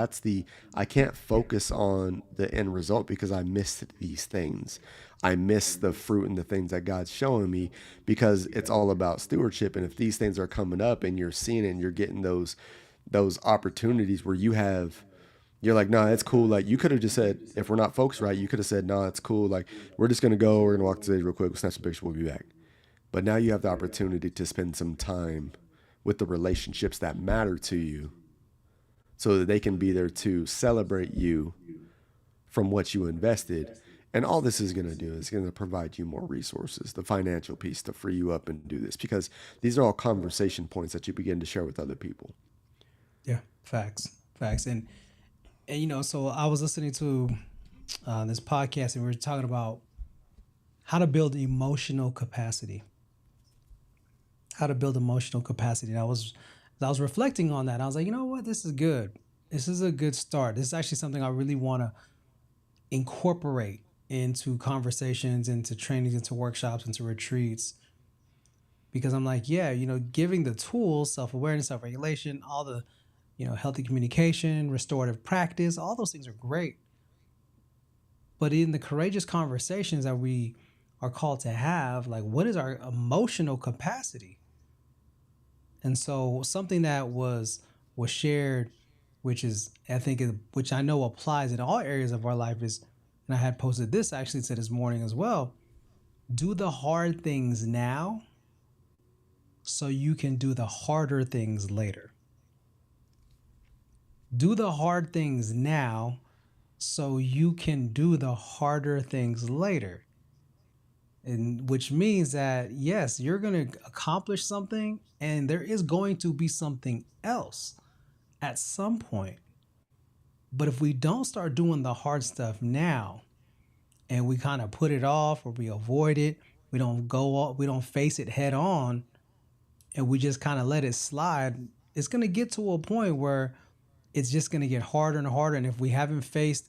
I can't focus on the end result because I missed these things. I miss the fruit and the things that God's showing me because it's all about stewardship. And if these things are coming up and you're seeing it and you're getting those opportunities where you're like, nah, it's cool. Like you could have just said, if we're not focused right, you could have said, nah, it's cool. Like we're just going to go, we're going to walk the stage real quick. We'll snatch a picture. We'll be back. But now you have the opportunity to spend some time with the relationships that matter to you so that they can be there to celebrate you from what you invested. And all this is going to do is going to provide you more resources, the financial piece to free you up and do this, because these are all conversation points that you begin to share with other people. Yeah, facts. And so I was listening to this podcast and we were talking about how to build emotional capacity. And I was reflecting on that. I was like, you know what? This is good. This is a good start. This is actually something I really want to incorporate into conversations, into trainings, into workshops, into retreats. Because I'm like, giving the tools, self-awareness, self-regulation, all the healthy communication, restorative practice, all those things are great. But in the courageous conversations that we are called to have, like what is our emotional capacity? And so something that was shared, which I know applies in all areas of our life is, and I had posted this actually said this morning as well, do the hard things now so you can do the harder things later. Do the hard things now so you can do the harder things later. And which means that, yes, you're going to accomplish something and there is going to be something else at some point. But if we don't start doing the hard stuff now and we kind of put it off or we avoid it, we don't face it head on and we just kind of let it slide, it's going to get to a point where it's just going to get harder and harder. And if we haven't faced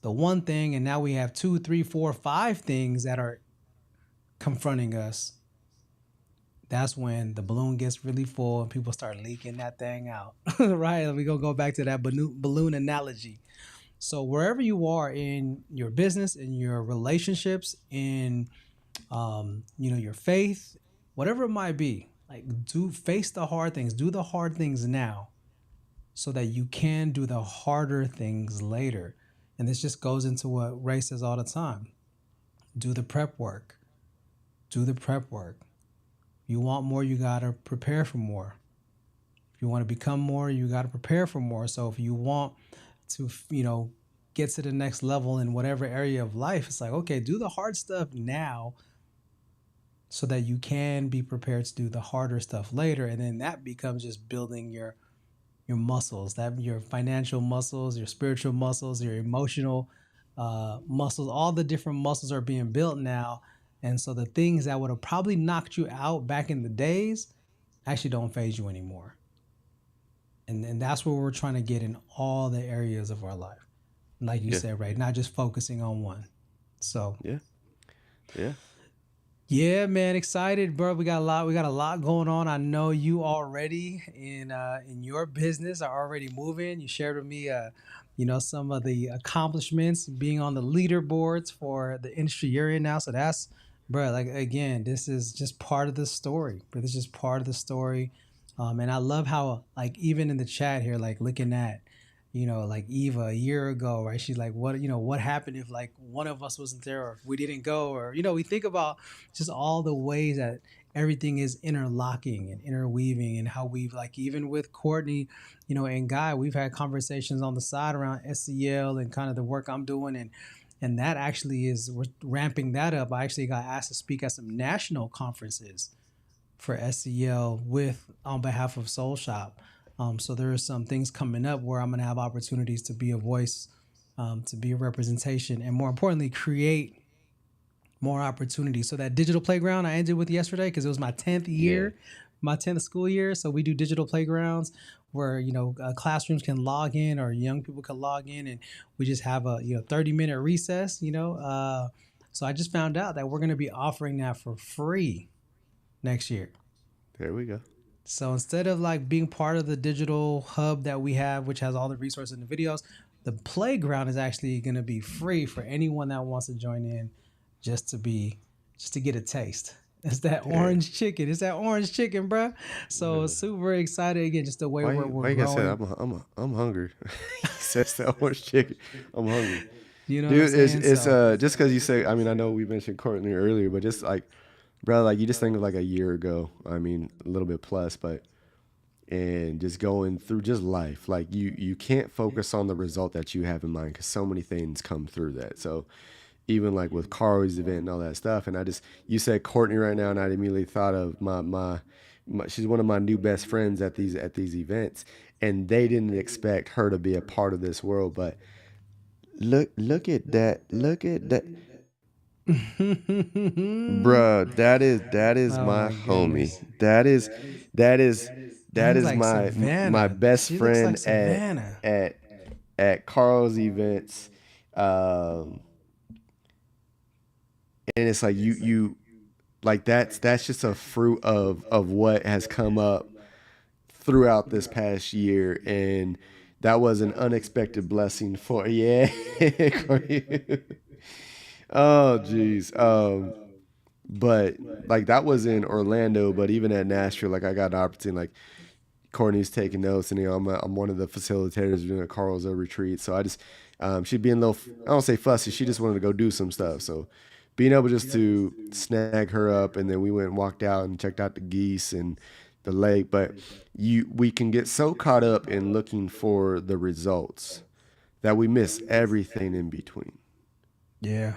the one thing and now we have 2, 3, 4, 5 things that are confronting us, that's when the balloon gets really full and people start leaking that thing out, right? We go back to that balloon analogy. So wherever you are in your business, in your relationships, in your faith, whatever it might be. Like, do face the hard things, do the hard things now so that you can do the harder things later. And this just goes into what Ray says all the time. Do the prep work. Do the prep work. You want more, you got to prepare for more. If you want to become more, you got to prepare for more. So if you want to, get to the next level in whatever area of life, it's like, okay, do the hard stuff now so that you can be prepared to do the harder stuff later. And then that becomes just building your muscles, that your financial muscles, your spiritual muscles, your emotional muscles. All the different muscles are being built now. And so the things that would have probably knocked you out back in the days actually don't phase you anymore. And that's where we're trying to get in all the areas of our life. Like you Yeah. said, right? Not just focusing on one. So Yeah. Yeah. yeah, man, excited, bro. We got a lot going on. I know you already in your business are already moving. You shared with me some of the accomplishments being on the leaderboards for the industry you're in now. So that's, bro, like, again, this is just part of the story. But this is just part of the story. And I love how, like, even in the chat here, like, looking at like Eva a year ago, right? She's like, what happened if, like, one of us wasn't there, or if we didn't go, or, we think about just all the ways that everything is interlocking and interweaving, and how we've, like, even with Courtney, and Guy, we've had conversations on the side around SEL and kind of the work I'm doing. And that actually we're ramping that up. I actually got asked to speak at some national conferences for SEL on behalf of Soul Shop. So there are some things coming up where I'm going to have opportunities to be a voice, to be a representation, and more importantly, create more opportunities. So that digital playground I ended with yesterday, because it was my 10th year, my 10th school year. So we do digital playgrounds where, classrooms can log in, or young people can log in, and we just have a 30-minute recess, so I just found out that we're going to be offering that for free next year. There we go. So instead of, like, being part of the digital hub that we have, which has all the resources and the videos, the playground is actually going to be free for anyone that wants to join in, just to get a taste. It's that orange chicken. It's that orange chicken, bro. So super excited again, just the way we're Why you gotta say growing. that? I'm hungry. He says the orange chicken. I'm hungry. You know what I'm Dude, saying? it's So just because you say, I mean, I know we mentioned Courtney earlier, but just like, bro, like, you just think of like a year ago, I mean, a little bit plus, but, and just going through just life, like, you can't focus on the result that you have in mind, because so many things come through that. So even like with Carly's event and all that stuff, and you said Courtney right now, and I immediately thought of my she's one of my new best friends at these events, and they didn't expect her to be a part of this world, but look at that. Bruh, that is oh my my homie. goodness. That He's is like my Savannah. best She looks like friend Savannah. at at Carl's events. Um, and it's like you like that's just a fruit of what has come up throughout this past year, and that was an unexpected blessing for yeah. Oh geez. But like that was in Orlando, but even at Nashville, like I got an opportunity. Like Courtney's taking notes, and I'm one of the facilitators doing a Carl's retreat. So I just she'd be a little, I don't say fussy. She just wanted to go do some stuff. So being able just to snag her up, and then we went and walked out and checked out the geese and the lake. But we can get so caught up in looking for the results that we miss everything in between. Yeah.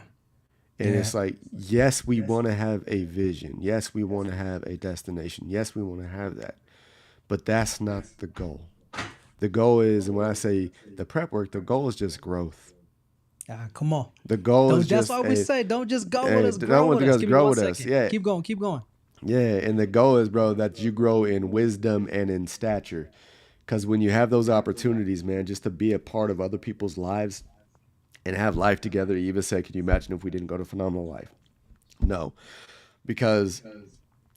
And Yeah. it's like, yes, we want to have a vision. Yes, we want to have a destination. Yes, we want to have that. But that's not the goal. The goal is, and when I say the prep work, the goal is just growth. Come on. The goal is That's just why we say, don't just go with us, grow don't want with to us. go Give me grow one with us. second. Yeah. Keep going. Keep going. Yeah. And the goal is, bro, that you grow in wisdom and in stature. Because when you have those opportunities, man, just to be a part of other people's lives and have life together, Eva said, can you imagine if we didn't go to Phenomenal Life? No. Because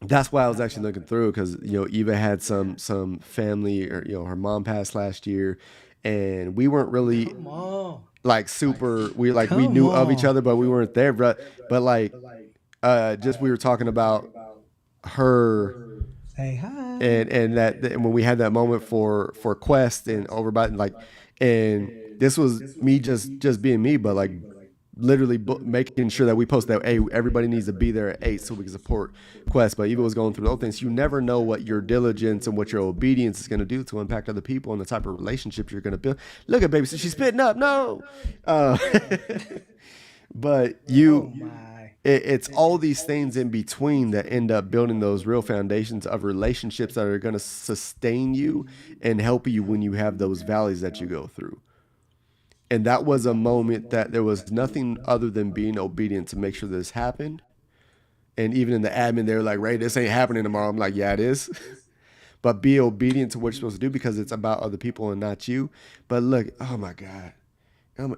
that's why I was actually looking through, because Eva had some family, or her mom passed last year, and we weren't really Come on. like super. We Come knew of each on. other, but we weren't there. But like just we were talking about her Say hi. and and when we had that moment for Quest and Overbite, like, and this was me just being me, but like literally making sure that we post that, hey, everybody needs to be there at 8 so we can support Quest. But even was going through those things, you never know what your diligence and what your obedience is going to do to impact other people and the type of relationships you're going to build. Look at baby, so she's spitting up. No, uh, but Oh my. it's all these things in between that end up building those real foundations of relationships that are going to sustain you and help you when you have those valleys that you go through. And that was a moment that there was nothing other than being obedient to make sure this happened. And even in the admin, they were like, Ray, this ain't happening tomorrow. I'm like, yeah, it is. But be obedient to what you're supposed to do because it's about other people and not you. But look, oh my God. Oh my,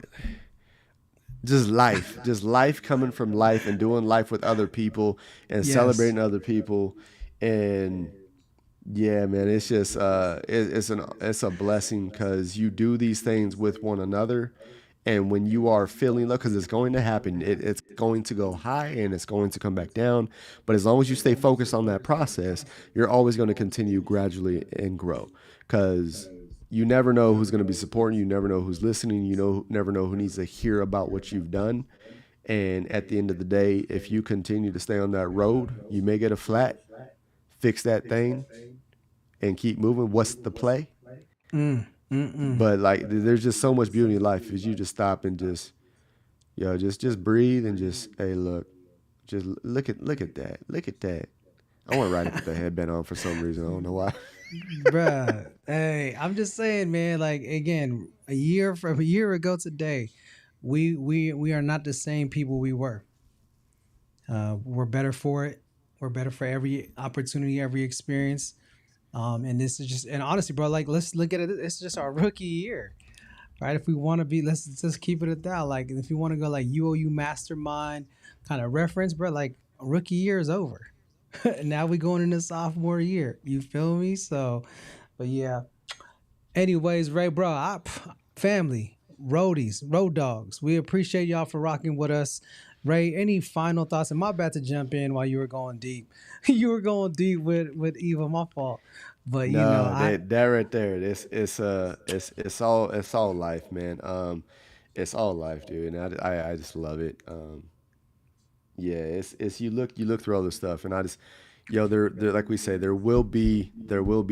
just life coming from life and doing life with other people and Yes. celebrating other people. And yeah, man, it's just it's a blessing because you do these things with one another, and when you are feeling low, because it's going to happen, it's going to go high and it's going to come back down. But as long as you stay focused on that process, you're always going to continue gradually and grow, because you never know who's going to be supporting you, never know who's listening, never know who needs to hear about what you've done. And at the end of the day, if you continue to stay on that road, you may get a flat, fix that thing and keep moving. What's the play? Mm, mm, mm. But like, there's just so much beauty in life if you just stop and just, just breathe and just, hey, look, just look at that, look at that. I want to ride it with the headband on for some reason. I don't know why. Bruh. Hey, I'm just saying, man, like again, from a year ago today, we are not the same people we were. We're better for it. We're better for every opportunity, every experience. And this is just, and honestly, bro, like let's look at it. It's just our rookie year, right? If we want to be, let's just keep it at that. Like, if you want to go like UOU mastermind kind of reference, bro, like rookie year is over. Now we going into sophomore year. You feel me? So, but yeah. Anyways, Ray, bro, family, roadies, road dogs, we appreciate y'all for rocking with us. Ray, any final thoughts? And my bad to jump in while you were going deep. You were going deep with Eva, my fault. But No, I that right there, it's all life, man. It's all life, dude, and I just love it. Yeah, it's you look through all this stuff, and I just, there like we say, there will be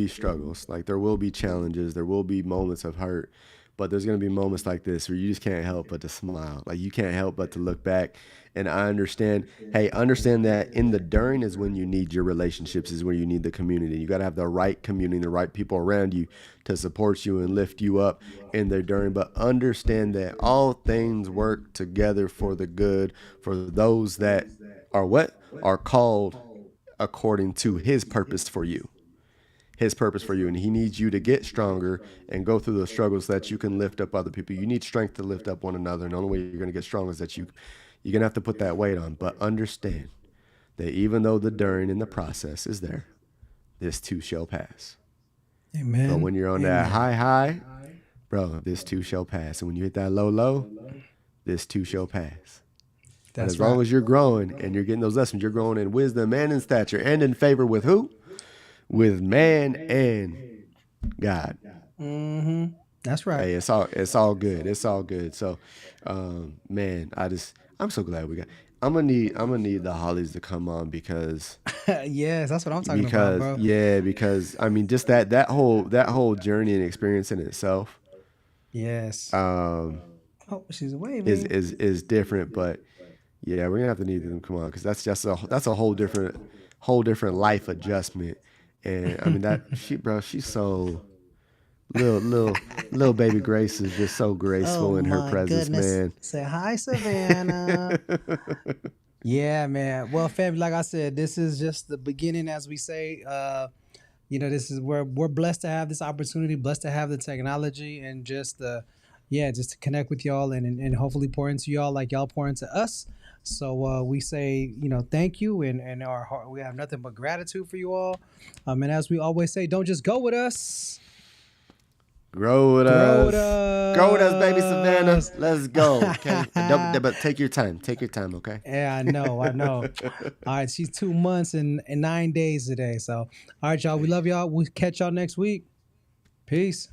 struggles, like there will be challenges, there will be moments of hurt, but there's gonna be moments like this where you just can't help but to smile, like you can't help but to look back, and I understand. Hey, understand that in the during is when you need your relationships, is where you need the community. You got to have the right community, the right people around you to support you and lift you up in the during. But understand that all things work together for the good for those that are what are called according to His purpose for you. His purpose for you, and He needs you to get stronger and go through those struggles so that you can lift up other people. You need strength to lift up one another, and the only way you're going to get strong is that you're going to have to put that weight on. But understand that even though the during and the process is there, this too shall pass. But Amen. when you're on that Amen. high high, bro, this too shall pass. And when you hit that low low, this too shall pass. But That's as right. long as you're growing and you're getting those lessons, you're growing in wisdom and in stature and in favor with who? With man and God. Mm-hmm. That's right. Hey, it's all good. It's all good. So, man, I'm so glad we got. I'm gonna need the Hollies to come on Yes, that's what I'm talking about, bro. because I mean just that whole journey and experience in itself Yes. um Oh, she's is waving. is is different. But yeah, we're gonna have to need them to come on because that's a whole different life adjustment. And I mean that bro, she's so little baby Grace is just so Oh graceful in her my presence, goodness. man. Say hi, Savannah. Yeah, man. Well, family, like I said, this is just the beginning, as we say. This is where we're blessed to have this opportunity, blessed to have the technology, and just to connect with y'all and hopefully pour into y'all like y'all pour into us. So we say, thank you, and our heart, we have nothing but gratitude for you all. And as we always say, don't just go with us. Grow with Grow with us. Grow with us, baby Savannah. us. Let's go. Okay. But take your time. Take your time, okay? Yeah, I know. All right, she's 2 months and 9 days today. So, all right, y'all. We love y'all. We'll catch y'all next week. Peace.